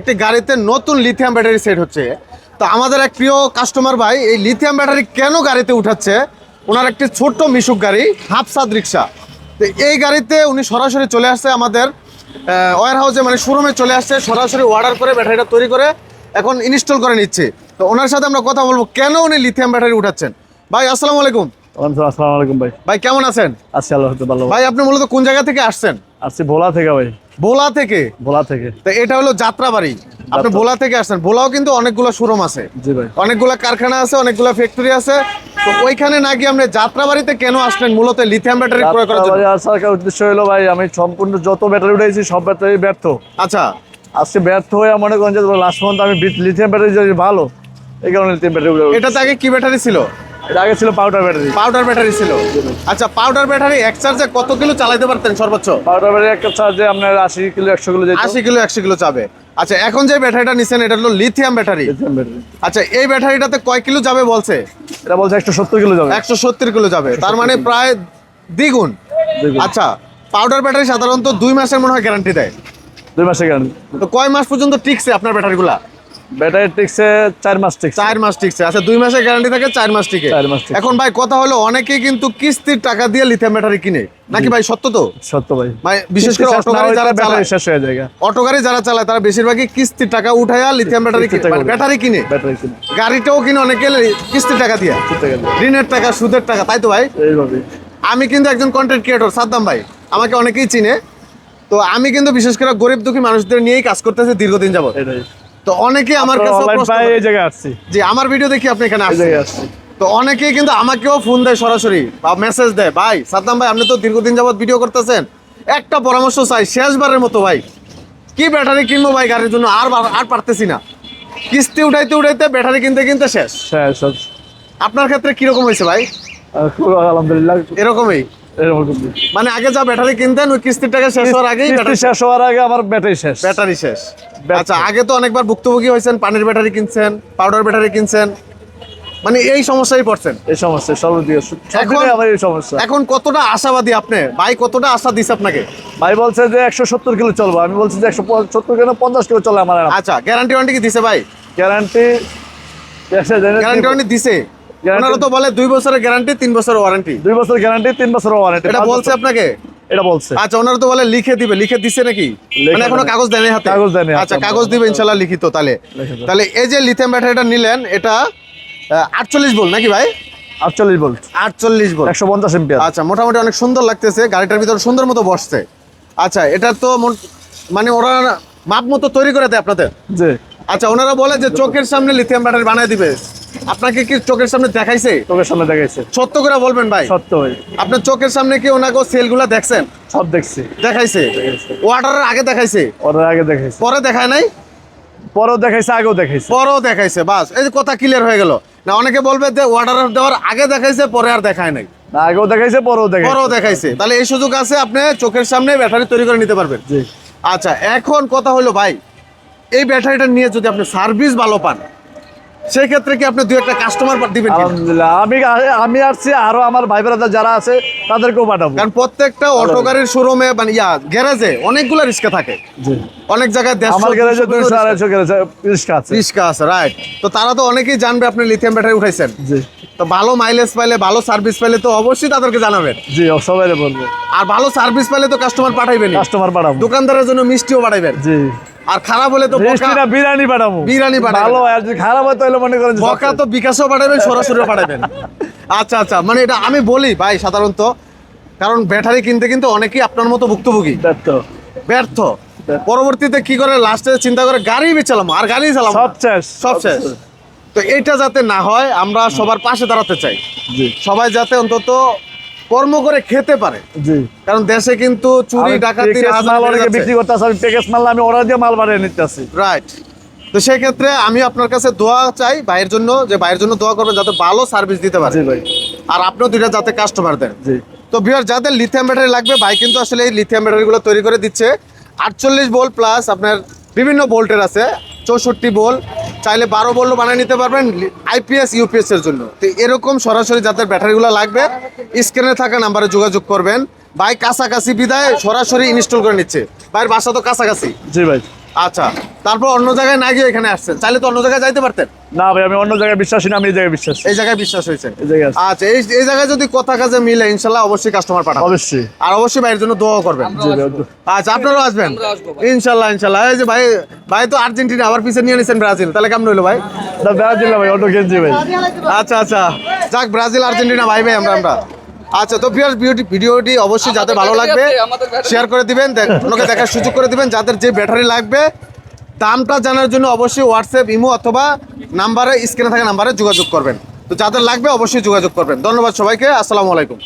একটি গাড়িতে নতুন লিথিয়াম ব্যাটারি সেট হচ্ছে। তো আমাদের এক প্রিয় কাস্টমার ভাই এই লিথিয়াম ব্যাটারি কেন গাড়িতে উঠাচ্ছে, ওনার একটি ছোট্ট মিশুক গাড়ি হাফসাদ রিক্সা। তো এই গাড়িতে উনি সরাসরি চলে আসছে আমাদের ওয়্যার হাউসে, মানে শোরুমে চলে আসছে, সরাসরি অর্ডার করে ব্যাটারিটা তৈরি করে এখন ইনস্টল করে নিচ্ছে। তো ওনার সাথে আমরা কথা বলবো কেন উনি লিথিয়াম ব্যাটারি উঠাচ্ছেন। ভাই আসসালামু আলাইকুম। আসসালামু আলাইকুম ভাই। ভাই কেমন আছেন? আছি আল্লাহ ভালো। ভাই আপনি মূলত কোন জায়গা থেকে আসছেন? আসছি ভোলা থেকে ভাই। ভোলা থেকে? ভোলা থেকে। তো এটা হলো যাত্রাবাড়ি, আপনি ভোলা থেকে আসছেন। ভোলাও কিন্তু অনেকগুলো শোরুম আছে, জি ভাই, অনেকগুলো কারখানা আছে, অনেকগুলো ফ্যাক্টরি আছে। তো ওইখানে নাকি আপনি যাত্রাবাড়িতে কেন আসলেন মূলত লিথিয়াম ব্যাটারি ক্রয় করার জন্য? আসার উদ্দেশ্য হলো ভাই আমি সম্পূর্ণ যত ব্যাটারি উঠাইছি সব ব্যাটারি ব্যর্থ। আচ্ছা, আজকে ব্যর্থ হয়ে মনে করেন যে লাস্ট পর্যন্ত আমি লিথিয়াম ব্যাটারি যদি ভালো, এই কারণে লিথিয়াম ব্যাটারি। এটাতে আগে কি ব্যাটারি ছিল? এটা আগে ছিল পাউডার ব্যাটারি। পাউডার ব্যাটারি ছিল। আচ্ছা, পাউডার ব্যাটারি এক চার্জে কত কিলো চালাতে পারতেন সর্বোচ্চ? পাউডার ব্যাটারি একটা চার্জে আপনার 80 কিলো 100 কিলো যেত। 80 কিলো 100 কিলো যাবে। আচ্ছা, এখন যে ব্যাটারিটা নিছেন এটা হলো লিথিয়াম ব্যাটারি। Lithium battery. আচ্ছা, এই ব্যাটারিটাতে কয় কিলো যাবে বলছে? এটা বলছে 170 কিলো যাবে। 170 কিলো যাবে, তার মানে প্রায় দ্বিগুণ। আচ্ছা, পাউডার ব্যাটারি সাধারণত 2 মাসের মনে হয় গ্যারান্টি দেয়। 2 মাসের গ্যারান্টি। তো কয় মাস পর্যন্ত টিকছে আপনার ব্যাটারিগুলা? ব্যাটারি টিকছে 4 মাস টিকছে। 4 মাস টিকছে। আচ্ছা, 2 মাসের গ্যারান্টি থাকে, 4 মাস টিকে। 4 মাস টিকে। এখন ভাই কথা হলো অনেকেই কিন্তু কিস্তির টাকা দিয়ে লিথিয়াম ব্যাটারি কিনে, নাকি ভাই সত্য তো? সত্য ভাই। ভাই বিশেষ করে অটো গাড়ি যারা চালায়, শেষ হয়ে যায়, অটো গাড়ি যারা চালায় তারা বেশিরভাগই কিস্তির টাকা উঠায়া লিথিয়াম ব্যাটারি ব্যাটারি কিনে। ব্যাটারি কিনে গাড়িটাও কিনে অনেকে কিস্তির টাকা দিয়ে, ঋণের টাকা, সুদের টাকা, তাই তো ভাই? এইভাবে। আমি কিন্তু একজন কন্টেন্ট ক্রিয়েটর, সাদ্দাম ভাই আমাকে অনেকেই চিনে। তো আমি কিন্তু বিশেষ করে গরিব দুঃখী মানুষদের নিয়েই কাজ করতেছি দীর্ঘদিন যাবত। তো অনেকে আমার কাছে এই জায়গায় আসছি, জি আমার ভিডিও দেখি আপনি এখানে আসছি। তো অনেকেই কিন্তু আমাকেও ফোন দেয় সরাসরি বা মেসেজ দেয়, ভাই সাদ্দাম ভাই আপনি তো দীর্ঘদিন যাবত ভিডিও করতেছেন, একটা পরামর্শ চাই শেষবারের মতো ভাই, কি ব্যাটারি কিনবো ভাই গাড়ির জন্য, আর পারতেছি না, কিস্তি উঠাইতে উঠাইতে ব্যাটারি কিনতে কিনতে শেষ। আপনার ক্ষেত্রে কিরকম হয়েছে ভাই? আলহামদুলিল্লাহ এরকমই। মানে আগে যা ব্যাটারি কিনতেন ওই কিস্তির টাকা শেষ হওয়ার আগেই শেষ হওয়ার আগে আমার ব্যাটারি শেষ। ব্যাটারি শেষ। আচ্ছা, আগে তো অনেকবার ভুক্তভোগী হয়েছেন, পানির ব্যাটারি কিনছেন, পাউডার ব্যাটারি কিনছেন, মানে এই সমস্যায় পড়ছেন। এই সমস্যা এই সমস্যা। এখন কতটা আশাবাদী আপনি ভাই, কতটা আশা দিছে আপনাকে? ভাই বলছে যে 170 কিলো চলবো, আমি বলছি যে 170 কেন 50 কিলো চলে আমার। আচ্ছা, গ্যারান্টি ওয়ারেন্টি কি দিছে ভাই? গ্যারান্টি দিছে। ওনারা তো বলে 2 বছরের গ্যারান্টি 3 বছরের ওয়ারেন্টি। 2 বছরের গ্যারান্টি 3 বছরের ওয়ারেন্টি, এটা বলছে আপনাকে? এটা বলছে। আচ্ছা, ওনারা তো বলে লিখে দিবে, লিখে দিছে নাকি? মানে এখনো কাগজ দেয়নি হাতে? কাগজ দেয়নি। আচ্ছা, কাগজ দিবে ইনশাআল্লাহ লিখিত। তাহলে এই যে লিথিয়াম ব্যাটারিটা নিলেন, এটা 48 ভোল্ট নাকি ভাই? 48 ভোল্ট। 48 volt, 150 ampere. আচ্ছা, মোটামুটি অনেক সুন্দর লাগতেছে, গাড়িটার ভিতরে সুন্দর মতো বসছে। আচ্ছা, এটা তো মানে ওরা মাপ মতো তৈরি করে দেয় আপনাদের? জি। আচ্ছা, ওনারা বলে যে চোখের সামনে লিথিয়াম ব্যাটারি বানায় দিবে, আপনাকে কি চোখের সামনে দেখাইছে? চোখের সামনে দেখাইছে। সত্য করে বলবেন ভাই? সত্য ভাই। আপনার চোখের সামনে কি ওনাকে সেলগুলা দেখছেন? সব দেখছি। দেখাইছে? অর্ডারের আগে দেখাইছে? অর্ডার আগে দেখাইছে। পরে দেখায় নাই? পরেও দেখাইছে, আগেও দেখাইছে। পরেও দেখাইছে, বাস এই যে কথা ক্লিয়ার হয়ে গেল। না অনেকে বলবে যে অর্ডার দেওয়ার আগে দেখাইছে পরে আর দেখায় নাই। না, আগেও দেখাইছে, পরেও দেখাইছে। তাহলে এই সুযোগ আছে, আপনি চোখের সামনে ব্যাটারি তৈরি করে নিতে পারবেন। জি। আচ্ছা, এখন কথা হলো ভাই, এই ব্যাটারিটা নিয়ে যদি আপনি সার্ভিস ভালো পান সেই ক্ষেত্রে কি আপনি 2-1টা কাস্টমার দিবেন? আলহামদুলিল্লাহ, আমি আসছি, আরো আমার ভাই ব্রাদার যারা আছে তাদেরকেও পাঠাবো। কারণ প্রত্যেকটা অটো গাড়ির শোরুমে মানে গ্যারেজে অনেকগুলো রিস্কা থাকে। জি। অনেক জায়গায় আমার গ্যারেজে 200-250 গ্যারেজে রিস্কা আছে। রাইট। তো তারা তো অনেকেই জানবে আপনি লিথিয়াম ব্যাটারি উঠাইছেন। জি। তো ভালো মাইলেজ পাইলে, ভালো সার্ভিস পাইলে তো অবশ্যই তাদেরকে জানাবেন। জি, সবাইকে বলবো। আর ভালো সার্ভিস পাইলে তো কাস্টমার পাঠাইবেন, কাস্টমার পাঠাবো, দোকানদারের জন্য মিষ্টিও পাঠাইবেন। জি। আর খারাপ হলে তো বিরিয়ানি পাঠাবো। ভালো, আর যদি খারাপ হয় তাহলে মনে করেন বকা তো বিকাশও পাঠাবেন, সরাসরিও পাঠাবেন। আচ্ছা আচ্ছা, মানে এটা আমি বলি ভাই সাধারণত, কারণ ব্যাটারি কিনতে কিন্তু অনেকেই আপনার মতো ভুক্তভোগী, ব্যর্থ। পরবর্তীতে কি করে, লাস্টে চিন্তা করে গাড়ি বেচালাম, আর গাড়ি চালাম, সব শেষ। তো এইটা যাতে না হয় আমরা সবার পাশে দাঁড়াতে চাই। সবাই যাতে অন্তত কর্ম করে খেতে পারে। জি। কারণ দেশে কিন্তু চুরি ডাকাতি বিক্রি করতে আসে, আমি প্যাকেজ মাল আমি অর্ডার দিয়ে মাল বানিয়ে নিতেছি। রাইট। তো সেই ক্ষেত্রে আমি আপনার কাছে দোয়া চাই ভাইয়ের জন্য, যে ভাইয়ের জন্য দোয়া করবেন যাতে ভালো সার্ভিস দিতে পারে। জি ভাই। আর আপনিও 2টা যাতে কাস্টমার দেন। জি। তো ভিউয়ার যাদের লিথিয়াম ব্যাটারি লাগবে, ভাই কিন্তু আসলে এই লিথিয়াম ব্যাটারিগুলো তৈরি করে দিচ্ছে। 48 ভোল্ট প্লাস আপনার বিভিন্ন ভোল্টের আছে, 64 ভোল্ট, চাইলে 12 ভোল্টও বানিয়ে নিতে পারবেন আইপিএস ইউপিএস এর জন্য। তো এরকম সরাসরি যাদের ব্যাটারিগুলো লাগবে স্ক্রিনে থাকা নাম্বারে যোগাযোগ করবেন। ভাই কাছাকাছি বিদায় সরাসরি ইনস্টল করে নিচ্ছে। ভাইয়ের বাসা তো কাছাকাছি। জি ভাই। আচ্ছা, তারপর অন্য জায়গায় না গিয়ে এখানে আসছেন, চাইলে তো অন্য জায়গায় যাইতে পারতেন। না ভাই, আমি অন্য জায়গায় বিশ্বাসী না, আমি এই জায়গায় বিশ্বাসী। এই জায়গায় বিশ্বাস হয়েছে। এই জায়গায় আছে। আচ্ছা, এই জায়গায় যদি কথা কাজে মিলে ইনশাল্লাহ অবশ্যই কাস্টমার পাঠাবেন। অবশ্যই। আর অবশ্যই ভাইয়ের জন্য দোয়া করবেন। জি ভাই। আচ্ছা, আপনারাও আসবেন ইনশাল্লাহ ইনশাল্লাহ। এই যে ভাই, ভাই তো আর্জেন্টিনা, আবার পিছিয়ে নিয়ে নিছেন ব্রাজিল, তাহলে কেমন হইলো ভাই? না ব্রাজিল না ভাই, অন্য গেঞ্জি ভাই। আচ্ছা আচ্ছা, যাক, ব্রাজিল আর্জেন্টিনা ভাই ভাই আমরা। আচ্ছা, তো ভিডিওটি অবশ্যই যাতে ভালো লাগবে শেয়ার করে দিবেন, অন্যকে দেখার সুযোগ করে দিবেন। যাদের যে ব্যাটারি লাগবে দামটা জানার জন্য অবশ্যই হোয়াটসঅ্যাপ, ইমো অথবা নাম্বারে, স্ক্রিনে থাকা নাম্বারে যোগাযোগ করবেন। তো যাদের লাগবে অবশ্যই যোগাযোগ করবেন। ধন্যবাদ সবাইকে, আসসালামু আলাইকুম।